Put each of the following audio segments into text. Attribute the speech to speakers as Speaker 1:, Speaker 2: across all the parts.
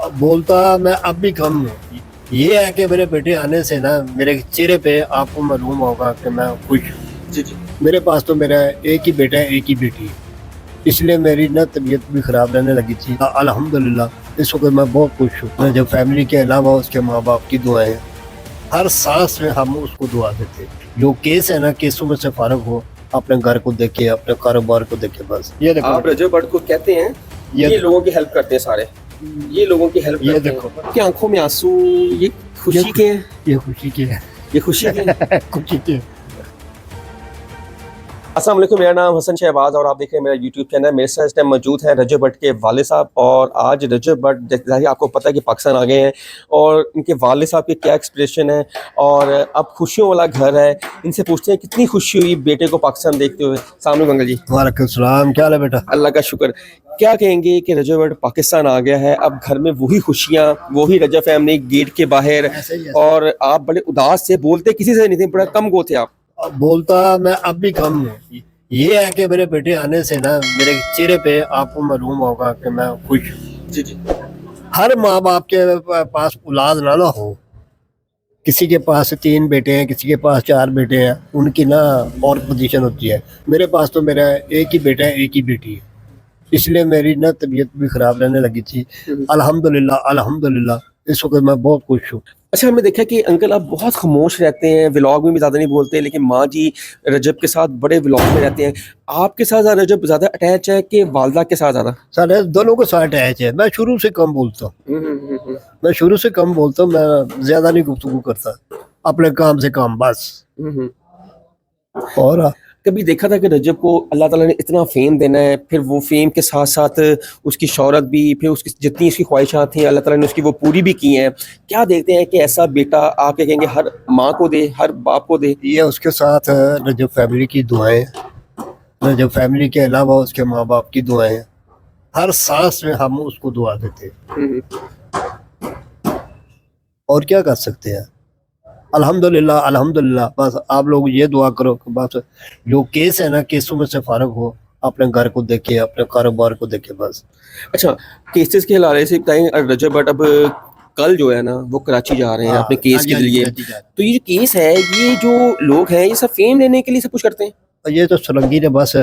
Speaker 1: अब बोलता मैं अब भी कम हूँ। ये है कि मेरे बेटे आने से ना मेरे चेहरे पे आपको मालूम होगा कि मैं खुश हूँ।
Speaker 2: जी जी।
Speaker 1: मेरे पास तो मेरा एक ही बेटा है, एक ही बेटी है, इसलिए मेरी ना तबीयत भी ख़राब रहने लगी थी। अल्हम्दुलिल्लाह इस वक्त मैं बहुत खुश हूँ। मैं जब फैमिली के अलावा उसके माँ बाप की दुआएं, हर सांस में हम उसको दुआ देते। जो केस है ना, केसों में से फारग हो, अपने घर को देखे, अपने कारोबार को देखे, बस ये देखो।
Speaker 2: आप रजब भट्ट को कहते हैं, ये लोगों की हेल्प करते हैं सारे, ये लोगों की हेल्प
Speaker 1: ये
Speaker 2: करते
Speaker 1: देखो।
Speaker 2: हैं। आपकी आंखों में आंसू, ये खुशी के हैं?
Speaker 1: ये खुशी की है।
Speaker 2: ये खुशी के हैं?
Speaker 1: खुशी की है।
Speaker 2: अस्सलाम वालेकुम, मेरा नाम हसन शहबाज और आप देख रहे हैं मेरा यूट्यूब चैनल। मेरे साथ इस टाइम मौजूद है रजब भट्ट के वालिद साहब। और आज रजब भट्ट, जैसा कि आपको पता है कि पाकिस्तान आ गए हैं, और इनके वालिद साहब के क्या एक्सप्रेशन है, और अब खुशियों वाला घर है। इनसे पूछते हैं कितनी खुशी हुई बेटे को पाकिस्तान देखते हुए। अस्सलाम वालेकुम अंकल जी।
Speaker 1: वालेकुम सलाम, क्या हाल है बेटा?
Speaker 2: अल्लाह का शुक्र। क्या कहेंगे कि रजब भट्ट पाकिस्तान आ गया है, अब घर में वही खुशियाँ, वही रजब फैमिली गेट के बाहर,
Speaker 1: ऐसे ही है।
Speaker 2: और आप बड़े उदास से, बोलते किसी से नहीं थे, बड़ा कम गो थे आप।
Speaker 1: अब बोलता मैं अब भी कम हूँ। ये है कि मेरे बेटे आने से ना मेरे चेहरे पे आपको मालूम होगा कि मैं खुश हूँ।
Speaker 2: जी जी।
Speaker 1: हर माँ बाप के पास औलाद ना हो, किसी के पास 3 बेटे हैं, किसी के पास 4 बेटे हैं, उनकी ना और पोजीशन होती है। मेरे पास तो मेरा एक ही बेटा है, एक ही बेटी है, इसलिए मेरी ना तबीयत भी ख़राब रहने लगी थी। अल्हम्दुलिल्लाह अल्हम्दुलिल्लाह इस वक्त मैं बहुत खुश हूँ।
Speaker 2: अच्छा, हमने देखा कि अंकल आप बहुत खामोश रहते हैं, व्लॉग में भी ज़्यादा नहीं बोलते, लेकिन माँ जी रजब के साथ बड़े व्लॉग में रहते हैं। आपके साथ रजब ज़्यादा अटैच है कि वालदा के साथ ज़्यादा?
Speaker 1: सारे दोनों को साथ अटैच है। मैं शुरू से कम बोलता हूँ। मैं शुरू से कम बोलता हूँ। मैं ज़्यादा नहीं गुफ्तगू करता, अपने काम से काम बस। और
Speaker 2: कभी देखा था कि रजब को अल्लाह ताला ने इतना फेम देना है, फिर वो फेम के साथ साथ उसकी शोहरत भी, फिर उसकी जितनी उसकी ख्वाहिशात थी अल्लाह ताला ने उसकी वो पूरी भी की हैं। क्या देखते हैं कि ऐसा बेटा आके कहेंगे हर माँ को दे, हर बाप को दे?
Speaker 1: ये उसके साथ रजब फैमिली की दुआएं, रजब फैमिली के अलावा उसके माँ बाप की दुआएं, हर सांस में हम उसको दुआ देते और क्या कर सकते हैं। अल्हम्दुलिल्लाह अल्हम्दुलिल्लाह। बस आप लोग ये दुआ करो कि बस जो केस है ना, केसों में से फारग हो, अपने घर को देखे, अपने कारोबार को देखे, बस।
Speaker 2: अच्छा, केसेस के हवाले से बताएं रजब, बट अब कल जो है ना वो कराची जा रहे हैं अपने केस के लिए। तो ये जो केस है, ये जो लोग हैं, ये सब फेम लेने के लिए सब कुछ करते हैं?
Speaker 1: और ये तो सुरंगी ने बस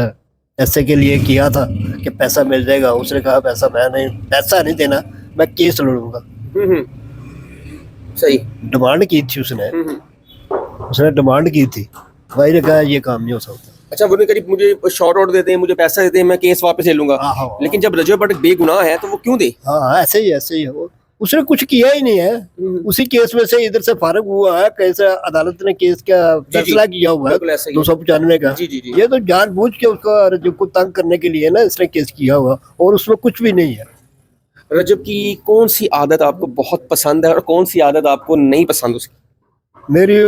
Speaker 1: ऐसे के लिए किया था कि पैसा मिल जाएगा। उसने कहा पैसा मैं नहीं, पैसा नहीं देना, मैं केस लड़ूंगा।
Speaker 2: सही।
Speaker 1: डिमांड की थी उसने। उसने डिमांड की थी। भाई ने कहा ये काम नहीं हो सकता।
Speaker 2: अच्छा, वो करीब मुझे शॉर्ट आउट देते हैं, मुझे पैसा देते हैं, मैं केस वापस ले लूंगा।
Speaker 1: हाँ, हाँ।
Speaker 2: लेकिन जब रजब भट्ट बेगुनाह है तो वो क्यों दे?
Speaker 1: हाँ, ऐसे ही है वो। उसने कुछ किया ही नहीं है। उसी केस में से इधर से फारग हुआ है। कैसे अदालत ने केस का फैसला किया हुआ है
Speaker 2: बिल्कुल ऐसा ही है।
Speaker 1: 295 का।
Speaker 2: जी, जी, जी।
Speaker 1: ये तो जानबूझ के उसको रजब को तंग करने के लिए ना इसने केस किया हुआ, और उसमें कुछ भी नहीं है।
Speaker 2: रजब की कौन सी आदत आपको बहुत पसंद है और कौन सी आदत आपको नहीं पसंद उसकी?
Speaker 1: मेरी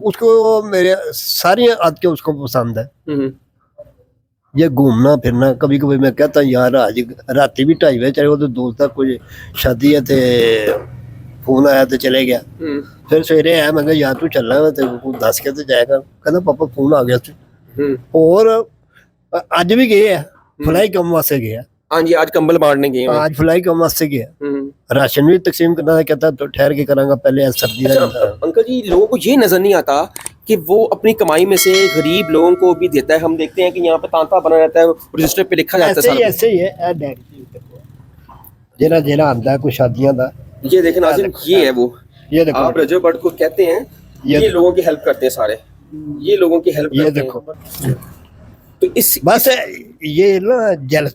Speaker 1: उसको मेरे सारी आदतें उसको पसंद है। ये घूमना फिरना, कभी कभी मैं कहता यार आज रात भी 2:30 बजे चले, वो तो दोस्त का कोई शादी है ते फोन आया तो चले गया। फिर सवेरे आया, मैं कहा यार तू चलना है तो दस के तो जाएगा। कहना पापा फोन आ गया तू। और आज भी गए है, फलाई कम वास्ते गया।
Speaker 2: हाँ जी, आज कंबल बांटने गए हैं।
Speaker 1: आज फलाई कम वास्ते गया। राशन भी तकसीम करना है, कहता तो ठहर के करांगा, पहले सर्दी
Speaker 2: अच्छा, अंकल जी लोगों को ये नजर नहीं आता कि वो अपनी कमाई में से गरीब लोगों को भी देता है। हम देखते हैं कि यहाँ पे तांता बना रहता है, रजिस्टर पे लिखा जाता है।
Speaker 1: ऐसे ही है जेरा जेरा आंदा है कुछ शादियां दा।
Speaker 2: ये देखें नाज़रीन, ये है वो।
Speaker 1: ये देखो।
Speaker 2: आप रजब भट्ट को कहते हैं, ये लोगों की हेल्प करते हैं सारे, ये लोगों की हेल्प
Speaker 1: ये
Speaker 2: करते
Speaker 1: देखो।
Speaker 2: हैं। तो इस
Speaker 1: बस ये ना जेलस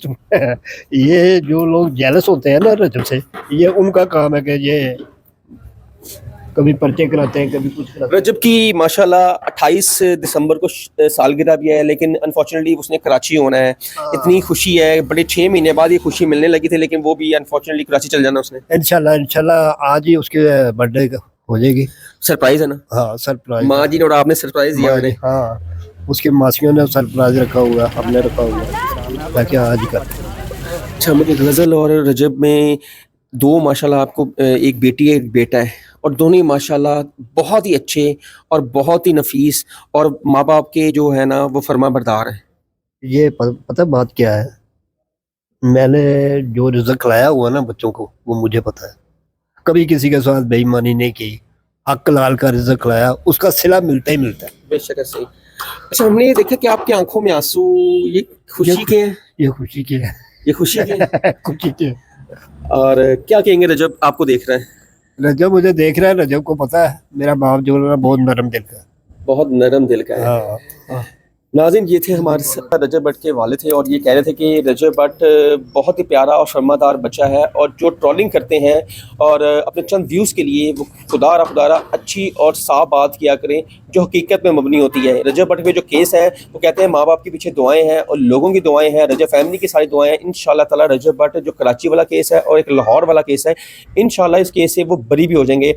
Speaker 1: ये जो लोग जेलस होते हैं ना रजब से, ये उनका काम है कि ये कभी पर्चे कराते हैं, कभी कुछ कराते
Speaker 2: रजब की माशाल्लाह 28 दिसंबर को सालगिरह भी है, लेकिन अनफॉर्चुनेटली उसने कराची होना है। इतनी खुशी है, बड़े 6 महीने बाद ये खुशी मिलने लगी थी, लेकिन वो भी अनफॉर्चुनेटली कराची चल जाना उसने।
Speaker 1: हैं। इंशाल्लाह आज ही उसके बर्थडे हो जाएगी।
Speaker 2: सरप्राइज है ना?
Speaker 1: हाँ, सरप्राइज।
Speaker 2: माँ जी ने और आपने सरप्राइज दिया मैंने।
Speaker 1: हाँ, उसकी मासियों ने सरप्राइज रखा हुआ, हमने रखा हुआ ताकि आज कर।
Speaker 2: अच्छा, मुझे गज़ल और रजब में दो माशाल्लाह, आपको एक बेटी है एक बेटा है, और दोनों ही माशाल्लाह बहुत ही अच्छे और बहुत ही नफीस, और माँ बाप के जो है ना वो फर्मा बरदार है।
Speaker 1: ये पता बात क्या है, मैंने जो रिज़्क लाया हुआ ना बच्चों को वो मुझे पता है। कभी किसी के साथ बेईमानी नहीं की, हक लाल का रिज़्क लाया, उसका सिला मिलता ही मिलता है।
Speaker 2: बेशक है सही। अच्छा, हमने ये देखा कि आपकी आंखों में आंसू, ये खुशी के हैं?
Speaker 1: ये खुशी की है।
Speaker 2: ये खुशी के हैं?
Speaker 1: खुशी की है।
Speaker 2: और क्या कहेंगे रजब आपको देख रहे हैं?
Speaker 1: रजब मुझे देख रहा है, रजब को पता है मेरा बाप जो है ना बहुत नरम दिल का है।
Speaker 2: बहुत नरम दिल का है।
Speaker 1: हाँ, हाँ।
Speaker 2: नाज़रीन, ये थे हमारे साथ रजब भट्ट के वालिद थे और ये कह रहे थे कि रजब भट्ट बहुत ही प्यारा और शर्मादार बच्चा है और जो ट्रोलिंग करते हैं और अपने चंद व्यूज़ के लिए वो खुदारा अच्छी और साफ बात किया करें जो हकीकत में मबनी होती है। रजब भट्ट पे जो केस है वो कहते हैं माँ बाप के पीछे दुआएं हैं और लोगों की दुआएं हैं, रजब फैमिली की सारी दुआएं हैं। इंशाल्लाह ताला रजब भट्ट जो कराची वाला केस है और एक लाहौर वाला केस है, इंशाल्लाह इस केस से वो बरी भी हो जाएंगे।